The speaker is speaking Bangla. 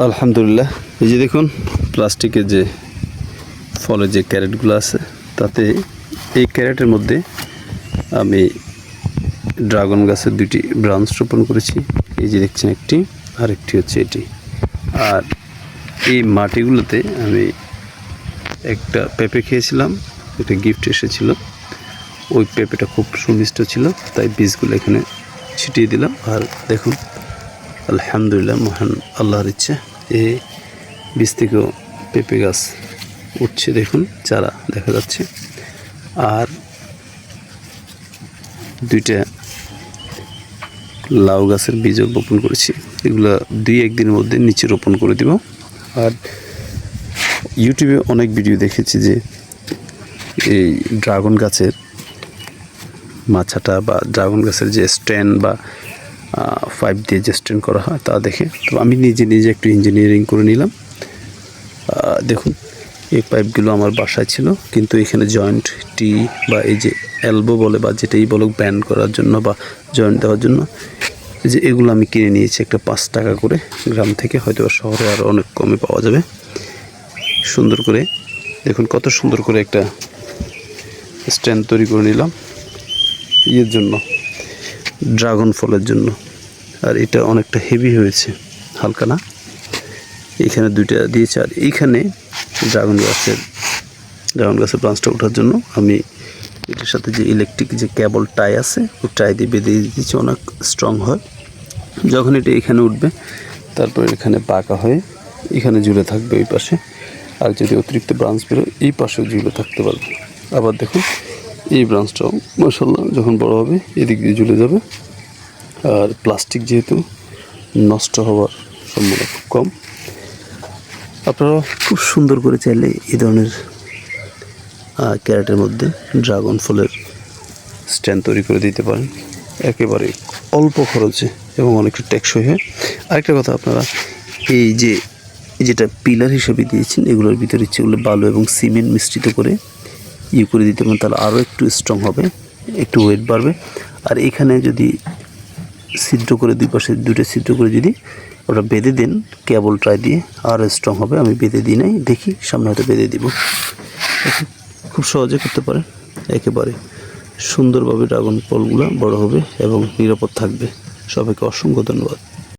আলহামদুলিল্লাহ। এই যে দেখুন প্লাস্টিকের যে ফলের যে ক্যারেটগুলো আছে, তাতে এই ক্যারেটের মধ্যে আমি ড্রাগন গাছের দুটি ব্রাঞ্চ রোপণ করেছি। এই যে দেখছেন একটি, আর একটি হচ্ছে এটি। আর এই মাটিগুলোতে আমি একটা পেঁপে খেয়েছিলাম, একটা গিফট এসেছিলো। ওই পেঁপেটা খুব সুমিষ্ট ছিল, তাই বীজগুলো এখানে ছিটিয়ে দিলাম। আর দেখুন আলহামদুলিল্লাহ, মহান আল্লাহর ইচ্ছে এই বীজ থেকেও পেঁপে গাছ উঠছে। দেখুন চারা দেখা যাচ্ছে। আর দুইটা লাউ গাছের বীজও রোপণ করেছি। এগুলো 2-1 দিনের মধ্যে নিচে রোপণ করে দিব। আর ইউটিউবে অনেক ভিডিও দেখেছি যে এই ড্রাগন গাছের মাচাটা বা ড্রাগন গাছের যে স্ট্যান্ড বা পাইপ দিয়ে যে স্ট্যান্ড করা হয় তা দেখে তো আমি নিজে একটু ইঞ্জিনিয়ারিং করে নিলাম। দেখুন এই পাইপগুলো আমার বাসায় ছিল, কিন্তু এখানে জয়েন্ট টি বা এই যে এলবো বলে বা যেটাই বলো ব্যান্ড করার জন্য বা জয়েন্ট দেওয়ার জন্য, এই যে এগুলো আমি কিনে নিয়েছি একটা 5 টাকা করে গ্রাম থেকে, হয়তো শহরে আরও অনেক কমে পাওয়া যাবে। সুন্দর করে দেখুন কত সুন্দর করে একটা স্ট্যান্ড তৈরি করে নিলাম ইয়ের জন্য, ড্রাগন ফলের জন্য। আর এটা অনেকটা হেভি হয়েছে, হালকা না। এখানে 2টা দিয়েছে। আর এইখানে ড্রাগন গাছের ব্রাঞ্চটা ওঠার জন্য আমি এটার সাথে যে ইলেকট্রিক যে কেবল টাই আছে, ওই টাই দিয়ে বেঁধে দিয়েছি, অনেক স্ট্রং হয়। যখন এটা এখানে উঠবে, তারপর এখানে পাকা হয়ে এখানে ঝুলে থাকবে ওই পাশে। আর যদি অতিরিক্ত ব্রাঞ্চ বেরোয় এই পাশেও ঝুলে থাকতে পারবে। আবার দেখুন এই ব্রাঞ্চটাও মাশাআল্লাহ যখন বড় হবে এদিক দিয়ে ঝুলে যাবে। আর প্লাস্টিক যেহেতু নষ্ট হওয়ার সম্ভাবনা খুব কম, আপনারা খুব সুন্দর করে চাইলে এই ধরনের ক্যারেটের মধ্যে ড্রাগন ফলের স্ট্যান্ড তৈরি করে দিতে পারেন, একেবারে অল্প খরচে এবং অনেকটা টেকসই হয়। আরেকটা কথা, আপনারা এই যে যেটা পিলার হিসেবে দিয়েছেন, এগুলোর ভিতরে ইচ্ছে করলে বালু এবং সিমেন্ট মিশ্রিত করে করে দিতে পারেন, তাহলে আরও একটু স্ট্রং হবে, একটু ওয়েট বাড়বে। আর এখানে যদি ছিদ্র করে দুই পাশে 2টা ছিদ্র করে যদি ওটা বেঁধে দেন কেবল ট্রাই দিয়ে, আরও স্ট্রং হবে। আমি বেঁধে দিই নাই, দেখি সামনে হয়তো বেঁধে দিব। খুব সহজে করতে পারেন, একেবারে সুন্দরভাবে ড্রাগন ফলগুলো বড় হবে এবং নিরাপদ থাকবে। সবাইকে অসংখ্য ধন্যবাদ।